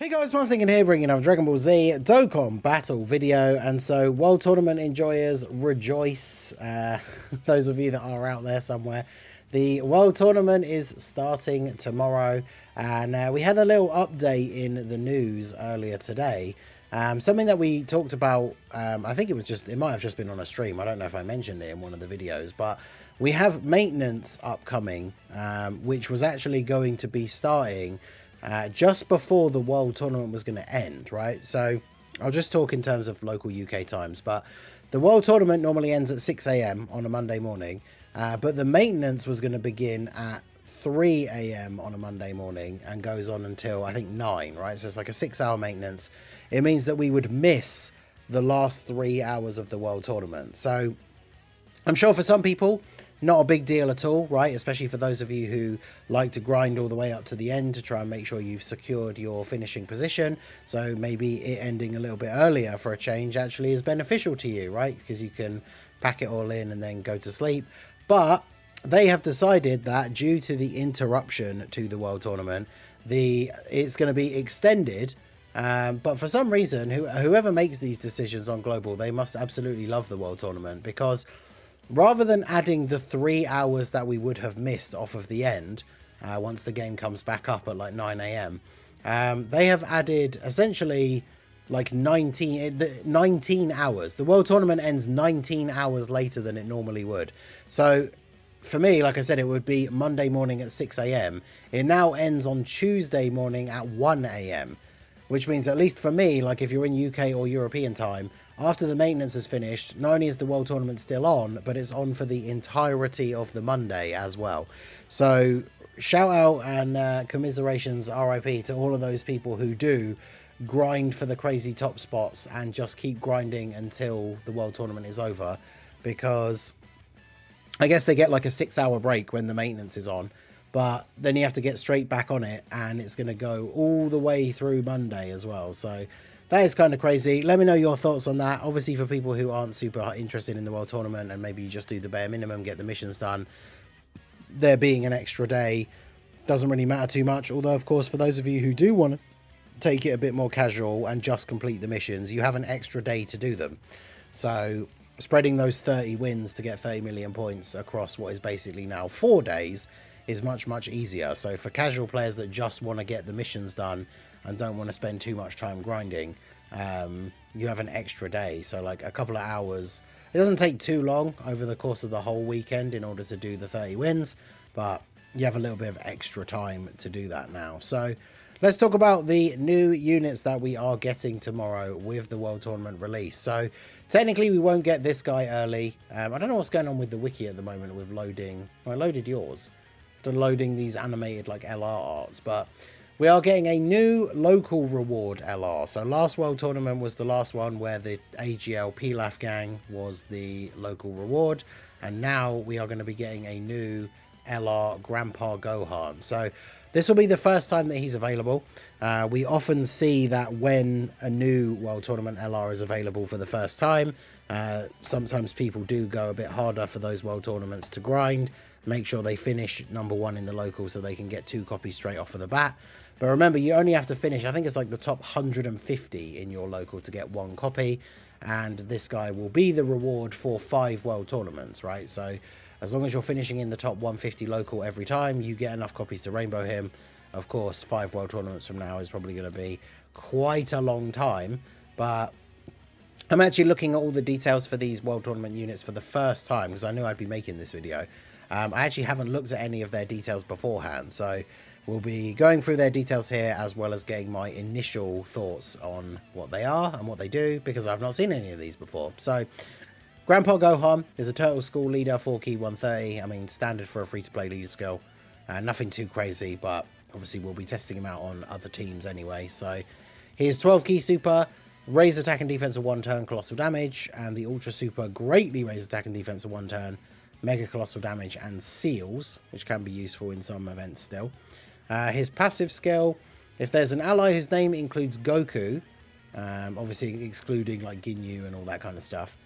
Hey guys, Mustang here bringing another Dragon Ball Z Dokkan battle video, and so World Tournament enjoyers rejoice. Those of you that are out there somewhere, the World Tournament is starting tomorrow, and we had a little update in the news earlier today. Something that we talked about, I think it might have just been on a stream. I don't know if I mentioned it in one of the videos, but we have maintenance upcoming, which was actually going to be starting just before the World Tournament was going to end, right? So I'll just talk in terms of local UK times, but the World Tournament normally ends at 6 a.m. on a Monday morning, but the maintenance was going to begin at 3 a.m. on a Monday morning and goes on until, I think, 9, right? So it's like a 6-hour maintenance. It means that we would miss the last 3 hours of the World Tournament. So I'm sure for some people, not a big deal at all, right? Especially for those of you who like to grind all the way up to the end to try and make sure you've secured your finishing position. So maybe it ending a little bit earlier for a change actually is beneficial to you, right? Because you can pack it all in and then go to sleep. But they have decided that due to the interruption to the World Tournament, it's going to be extended. But for some reason, whoever makes these decisions on global, they must absolutely love the World Tournament, because rather than adding the 3 hours that we would have missed off of the end, once the game comes back up at like 9 a.m, they have added essentially like 19 hours. The World Tournament ends 19 hours later than it normally would. So for me, like I said, it would be Monday morning at 6 a.m. It now ends on Tuesday morning at 1 a.m, which means, at least for me, like if you're in UK or European time, after the maintenance is finished, not only is the World Tournament still on, but it's on for the entirety of the Monday as well. So shout out and commiserations, RIP, to all of those people who do grind for the crazy top spots and just keep grinding until the World Tournament is over, because I guess they get like a 6-hour break when the maintenance is on, but then you have to get straight back on it, and it's going to go all the way through Monday as well. So that is kind of crazy. Let me know your thoughts on that. Obviously, for people who aren't super interested in the World Tournament and maybe you just do the bare minimum, get the missions done, there being an extra day doesn't really matter too much. Although, of course, for those of you who do want to take it a bit more casual and just complete the missions, you have an extra day to do them. So spreading those 30 wins to get 30 million points across what is basically now 4 days is much, much easier. So for casual players that just want to get the missions done and don't want to spend too much time grinding, you have an extra day. So like a couple of hours. It doesn't take too long over the course of the whole weekend in order to do the 30 wins, but you have a little bit of extra time to do that now. So let's talk about the new units that we are getting tomorrow with the World Tournament release. So technically we won't get this guy early. I don't know what's going on with the wiki at the moment with loading. Well, I loaded yours. Loading these animated like LR arts, but we are getting a new local reward LR. So last World Tournament was the last one where the AGL Pilaf gang was the local reward, and now we are going to be getting a new LR Grandpa Gohan. So this will be the first time that he's available. We often see that when a new World Tournament LR is available for the first time, sometimes people do go a bit harder for those World Tournaments to grind, make sure they finish #1 in the local so they can get 2 copies straight off of the bat. But remember, you only have to finish, I think it's like the top 150 in your local to get 1 copy, and this guy will be the reward for 5 World Tournaments, right? So as long as you're finishing in the top 150 local every time, you get enough copies to rainbow him. Of course, 5 World Tournaments from now is probably going to be quite a long time, but I'm actually looking at all the details for these World Tournament units for the first time, because I knew I'd be making this video. I actually haven't looked at any of their details beforehand, so we'll be going through their details here, as well as getting my initial thoughts on what they are and what they do, because I've not seen any of these before. So Grandpa Gohan is a Turtle School leader, 4 key 130. I mean, standard for a free-to-play leader skill. Nothing too crazy, but obviously we'll be testing him out on other teams anyway. So here's 12 key super, raise attack and defense of 1 turn, colossal damage, and the Ultra Super greatly raise attack and defense of 1 turn, mega colossal damage, and seals, which can be useful in some events still. His passive skill, if there's an ally whose name includes Goku, obviously excluding like Ginyu and all that kind of stuff,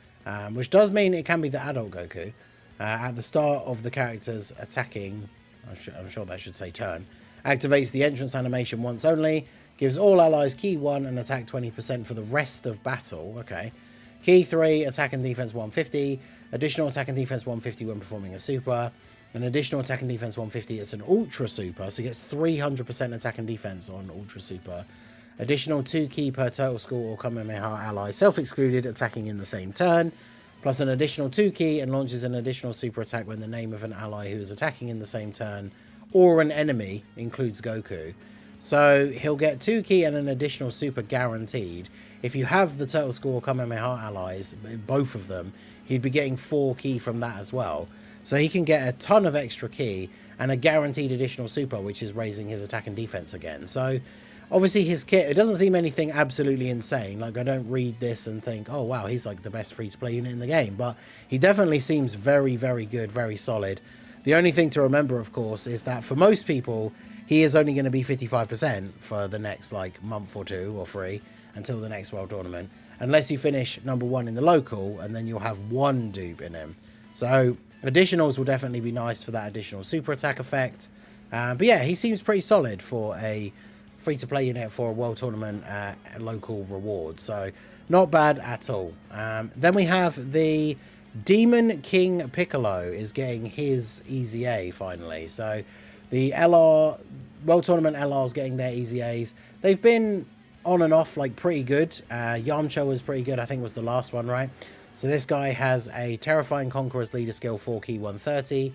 which does mean it can be the adult Goku, at the start of the character's attacking, I'm sure that should say turn, activates the entrance animation once only, Gives all allies key 1 and attack 20% for the rest of battle. Okay. Key 3, attack and defense 150. Additional attack and defense 150 when performing a super. An additional attack and defense 150. It's an ultra super, so he gets 300% attack and defense on ultra super. Additional 2 key per turtle school or Kamehameha ally self-excluded attacking in the same turn. Plus an additional 2 key and launches an additional super attack when the name of an ally who is attacking in the same turn or an enemy includes Goku. So he'll get 2 key and an additional super guaranteed. If you have the Turtle School or Kamehameha allies, both of them, he'd be getting 4 key from that as well. So he can get a ton of extra key and a guaranteed additional super, which is raising his attack and defense again. So obviously his kit, it doesn't seem anything absolutely insane. Like, I don't read this and think, oh wow, he's like the best free-to-play unit in the game. But he definitely seems very, very good, very solid. The only thing to remember, of course, is that for most people, he is only going to be 55% for the next like month or 2 or 3 until the next World Tournament. Unless you finish number 1 in the local, and then you'll have 1 dupe in him. So additionals will definitely be nice for that additional super attack effect. But yeah, he seems pretty solid for a free-to-play unit for a World Tournament local reward. So not bad at all. Then we have the Demon King Piccolo is getting his Easy A finally. So the LR World Tournament LR's getting their Easy A's. They've been on and off like pretty good. Yamcha was pretty good, I think was the last one, right? So this guy has a Terrifying Conqueror's Leader skill 4 key 130.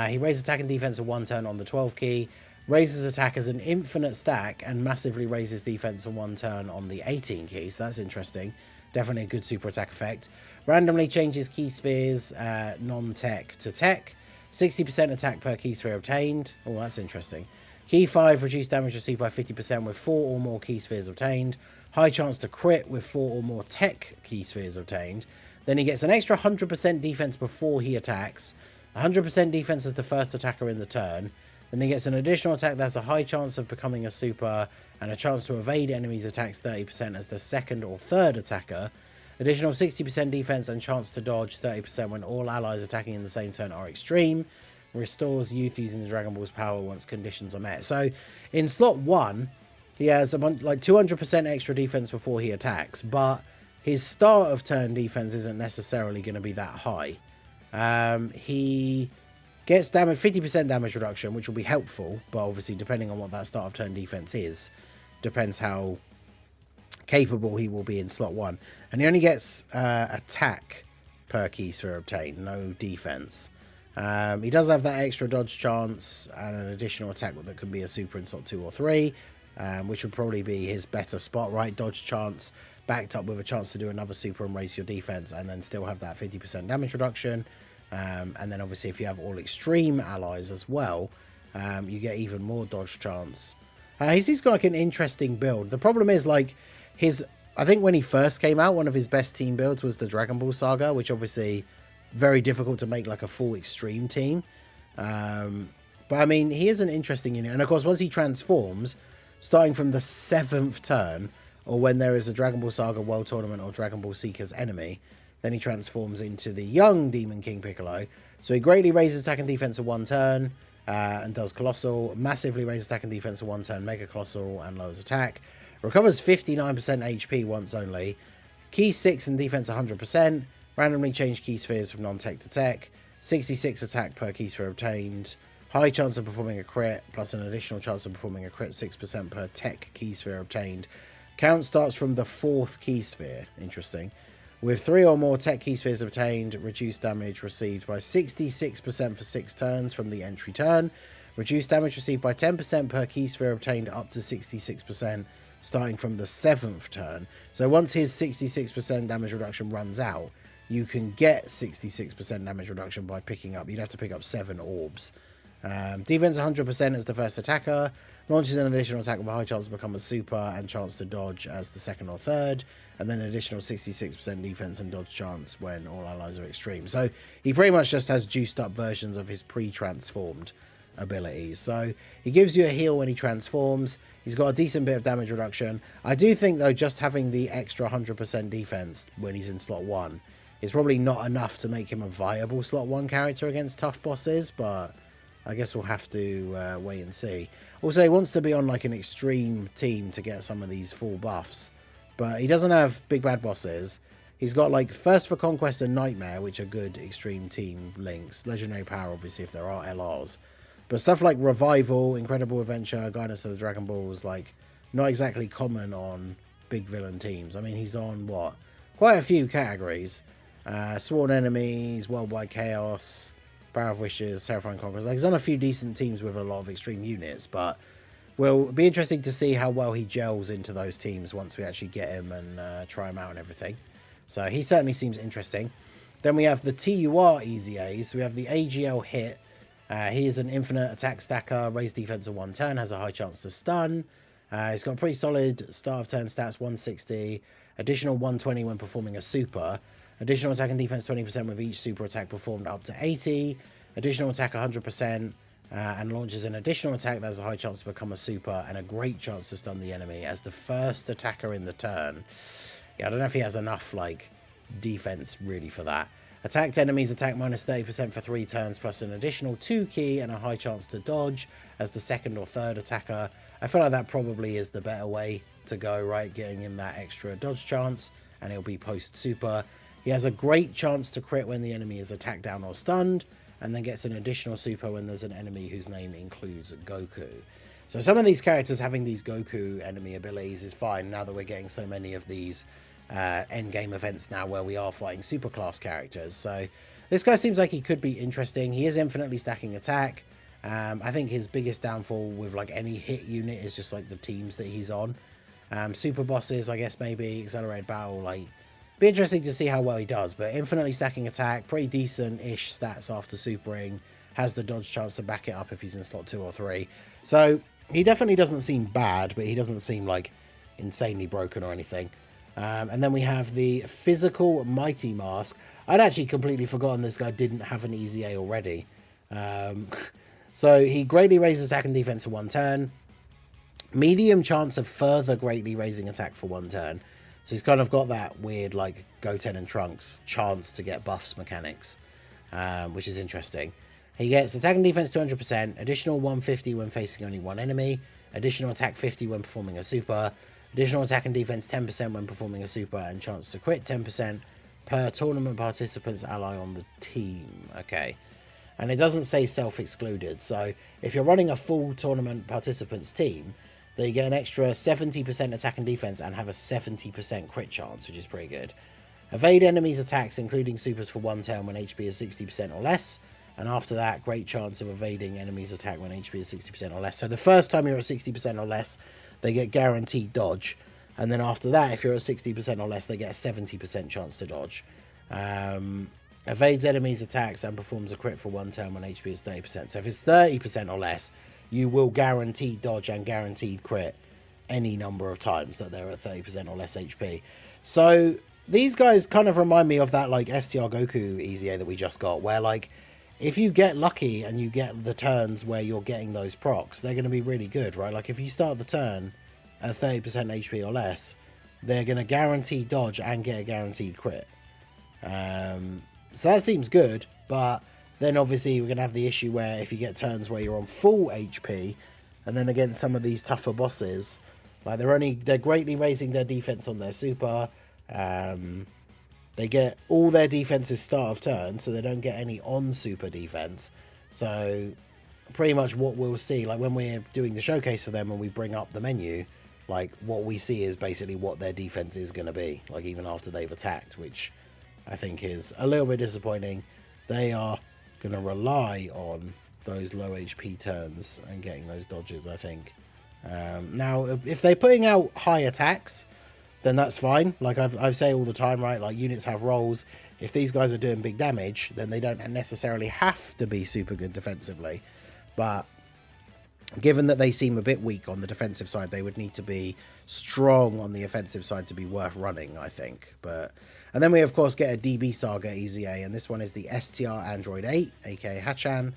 He raises attack and defense of 1 turn on the 12 key. Raises attack as an infinite stack and massively raises defense for 1 turn on the 18 key. So that's interesting. Definitely a good super attack effect. Randomly changes key spheres non-tech to tech. 60% attack per key sphere obtained. Oh, that's interesting. Key 5, reduced damage received by 50% with 4 or more key spheres obtained. High chance to crit with 4 or more tech key spheres obtained. Then he gets an extra 100% defense before he attacks. 100% defense as the first attacker in the turn. Then he gets an additional attack that's a high chance of becoming a super and a chance to evade enemies' attacks 30% as the second or third attacker. Additional 60% defense and chance to dodge 30% when all allies attacking in the same turn are extreme. Restores youth using the Dragon Ball's power once conditions are met. So in slot 1, he has like 200% extra defense before he attacks, but his start of turn defense isn't necessarily going to be that high. He gets damage, 50% damage reduction, which will be helpful, but obviously depending on what that start of turn defense is, depends how capable he will be in slot 1. And he only gets attack per key sphere obtained, no defense. He does have that extra dodge chance and an additional attack that can be a super in slot 2 or 3, which would probably be his better spot, right? Dodge chance backed up with a chance to do another super and raise your defense and then still have that 50% damage reduction. And then obviously if you have all extreme allies as well, you get even more dodge chance. He's got like an interesting build. The problem is like I think when he first came out, one of his best team builds was the Dragon Ball Saga, which obviously very difficult to make like a full extreme team. But I mean, he is an interesting unit. And of course, once he transforms, starting from the 7th turn, or when there is a Dragon Ball Saga World Tournament or Dragon Ball Seeker's enemy, then he transforms into the young Demon King Piccolo. So he greatly raises attack and defense of 1 turn and does Colossal. Massively raises attack and defense of 1 turn, Mega Colossal, and lowers attack. Recovers 59% HP once only. Key 6 and defense 100%. Randomly change key spheres from non-tech to tech. 66 attack per key sphere obtained. High chance of performing a crit, plus an additional chance of performing a crit, 6% per tech key sphere obtained. Count starts from the 4th key sphere. Interesting. With 3 or more tech key spheres obtained, reduced damage received by 66% for 6 turns from the entry turn. Reduced damage received by 10% per key sphere obtained up to 66%, starting from the 7th turn. So once his 66% damage reduction runs out, you can get 66% damage reduction by picking up. You'd have to pick up 7 orbs. Defense 100% as the first attacker. Launches an additional attack with a high chance to become a super and chance to dodge as the second or third. And then an additional 66% defense and dodge chance when all allies are extreme. So he pretty much just has juiced up versions of his pre-transformed abilities. So he gives you a heal when he transforms. He's got a decent bit of damage reduction. I do think though just having the extra 100% defense when he's in slot 1 is probably not enough to make him a viable slot 1 character against tough bosses, but I guess we'll have to wait and see. Also, he wants to be on like an extreme team to get some of these full buffs. But he doesn't have big bad bosses. He's got like First for Conquest and Nightmare, which are good extreme team links. Legendary Power, obviously, if there are LRs. But stuff like Revival, Incredible Adventure, Guidance to the Dragon Balls, like, not exactly common on big villain teams. I mean, he's on, what? Quite a few categories. Sworn Enemies, Worldwide Chaos, Power of Wishes, Terrifying Conquerors. Like, he's on a few decent teams with a lot of extreme units, but will be interesting to see how well he gels into those teams once we actually get him and try him out and everything. So he certainly seems interesting. Then we have the TUR Easy A's. We have the AGL Hit. He is an infinite attack stacker, raised defense of 1 turn, has a high chance to stun. He's got a pretty solid start of turn stats, 160, additional 120 when performing a super, additional attack and defense 20% with each super attack performed up to 80, additional attack 100%, and launches an additional attack that has a high chance to become a super and a great chance to stun the enemy as the first attacker in the turn. Yeah, I don't know if he has enough like defense really for that. Attacked enemies attack minus 30% for 3 turns plus an additional 2 key and a high chance to dodge as the second or third attacker. I feel like that probably is the better way to go, right? Getting him that extra dodge chance, and he'll be post super. He has a great chance to crit when the enemy is attacked down or stunned, and then gets an additional super when there's an enemy whose name includes Goku. So some of these characters having these Goku enemy abilities is fine now that we're getting so many of these endgame events now where we are fighting superclass characters. So this guy seems like he could be interesting. He is infinitely stacking attack. I think his biggest downfall with like any hit unit is just like the teams that he's on. Super bosses, I guess, maybe accelerated battle, like, be interesting to see how well he does. But infinitely stacking attack, pretty decent-ish stats after supering, has the dodge chance to back it up if he's in slot 2 or 3. So he definitely doesn't seem bad, but he doesn't seem like insanely broken or anything. And then we have the Physical Mighty Mask. I'd actually completely forgotten this guy didn't have an easy A already. So he greatly raises attack and defense for 1 turn. Medium chance of further greatly raising attack for 1 turn. So he's kind of got that weird like Goten and Trunks chance to get buffs mechanics, which is interesting. He gets attack and defense 200%, additional 150 when facing only 1 enemy, additional attack 50 when performing a super, additional attack and defense 10% when performing a super, and chance to crit 10% per tournament participant's ally on the team. Okay. And it doesn't say self-excluded. So if you're running a full tournament participants team, they get an extra 70% attack and defense and have a 70% crit chance, which is pretty good. Evade enemies' attacks, including supers, for 1 turn when HP is 60% or less. And after that, great chance of evading enemies' attack when HP is 60% or less. So the first time you're at 60% or less, they get guaranteed dodge. And then after that, if you're at 60% or less, they get a 70% chance to dodge. Evades enemies' attacks and performs a crit for 1 turn when HP is 30%. So if it's 30% or less, you will guaranteed dodge and guaranteed crit any number of times that they're at 30% or less HP. So these guys kind of remind me of that like STR Goku Easy A that we just got, where like if you get lucky and you get the turns where you're getting those procs, they're going to be really good, right? Like if you start the turn at 30% HP or less, they're going to guarantee dodge and get a guaranteed crit. So that seems good, but then obviously we're going to have the issue where if you get turns where you're on full HP, and then against some of these tougher bosses, like they're greatly raising their defense on their super. They get all their defenses start of turn, so they don't get any on super defense. So pretty much what we'll see, like when we're doing the showcase for them and we bring up the menu, like what we see is basically what their defense is going to be, like even after they've attacked, which I think is a little bit disappointing. They are going to rely on those low HP turns and getting those dodges, I think. Now, if they're putting out high attacks, then that's fine. Like I say all the time, right? Like units have roles. If these guys are doing big damage, then they don't necessarily have to be super good defensively. But given that they seem a bit weak on the defensive side, they would need to be strong on the offensive side to be worth running, I think. And then we, of course, get a DB Saga Easy A, and this one is the STR Android 8, aka Hachan.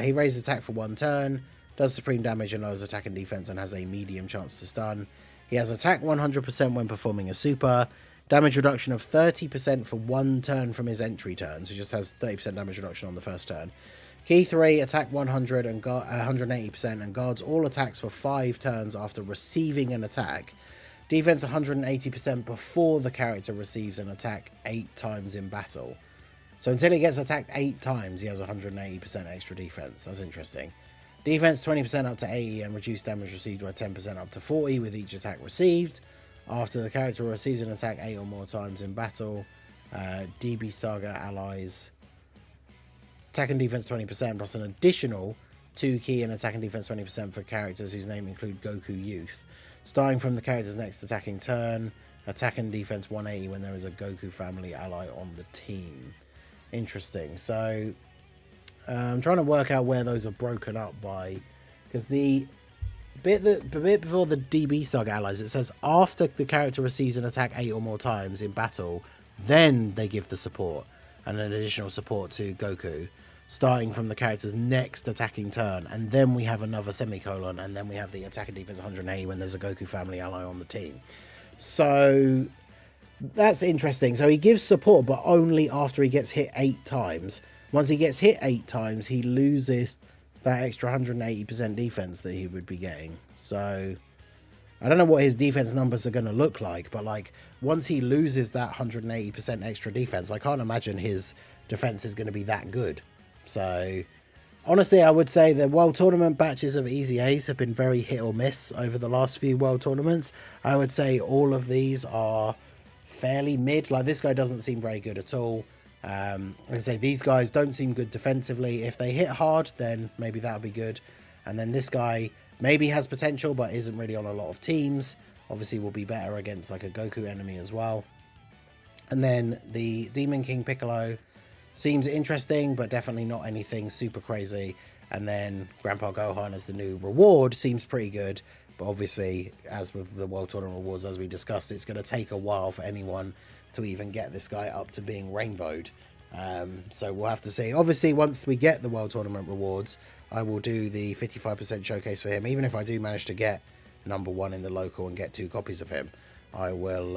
He raises attack for 1 turn, does supreme damage and lowers attack and defense, and has a medium chance to stun. He has attack 100% when performing a super, damage reduction of 30% for 1 turn from his entry turn, so he just has 30% damage reduction on the first turn. Key 3, attack 100 and 180% and guards all attacks for 5 turns after receiving an attack. Defense 180% before the character receives an attack 8 times in battle. So until he gets attacked 8 times, he has 180% extra defense. That's interesting. Defense 20% up to 80 and reduced damage received by 10% up to 40 with each attack received. After the character receives an attack 8 or more times in battle, DB Saga allies attack and defense 20% plus an additional 2 key and attack and defense 20% for characters whose name include Goku Youth. Starting from the character's next attacking turn, attack and defense 180 when there is a Goku family ally on the team. Interesting. So I'm trying to work out where those are broken up by, because the bit before the DB Saga allies, it says after the character receives an attack 8 or more times in battle, then they give the support and an additional support to Goku, starting from the character's next attacking turn, and then we have another semicolon, and then we have the attack and defense 180 when there's a Goku family ally on the team. So that's interesting. So he gives support, but only after he gets hit 8 times. Once he gets hit 8 times, he loses that extra 180% defense that he would be getting. So I don't know what his defense numbers are going to look like, but like once he loses that 180% extra defense, I can't imagine his defense is going to be that good. So honestly, I would say the World Tournament batches of Easy Ace have been very hit or miss over the last few World Tournaments. I would say all of these are fairly mid. Like this guy doesn't seem very good at all. Like I say, these guys don't seem good defensively. If they hit hard, then maybe that would be good. And then this guy maybe has potential, but isn't really on a lot of teams. Obviously will be better against like a Goku enemy as well. And then the Demon King Piccolo seems interesting, but definitely not anything super crazy. And then Grandpa Gohan as the new reward seems pretty good. But obviously, as with the World Tournament rewards, as we discussed, it's going to take a while for anyone to even get this guy up to being rainbowed. So we'll have to see. Obviously, once we get the World Tournament rewards, I will do the 55% showcase for him. Even if I do manage to get #1 in the local and get 2 copies of him, I will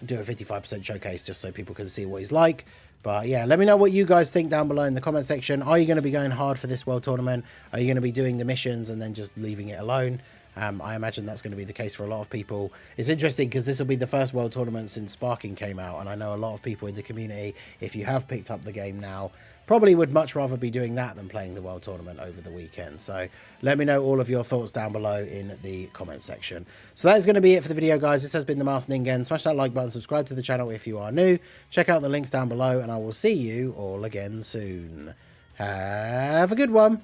do a 55% showcase just so people can see what he's like. But yeah, let me know what you guys think down below in the comment section. Are you going to be going hard for this World Tournament? Are you going to be doing the missions and then just leaving it alone? I imagine that's going to be the case for a lot of people. It's interesting because this will be the first World Tournament since Sparking came out, and I know a lot of people in the community, if you have picked up the game now, probably would much rather be doing that than playing the World Tournament over the weekend. So let me know all of your thoughts down below in the comment section. So that is going to be it for the video, guys. This has been the Masked Ningen. Smash that like button, subscribe to the channel if you are new. Check out the links down below, and I will see you all again soon. Have a good one.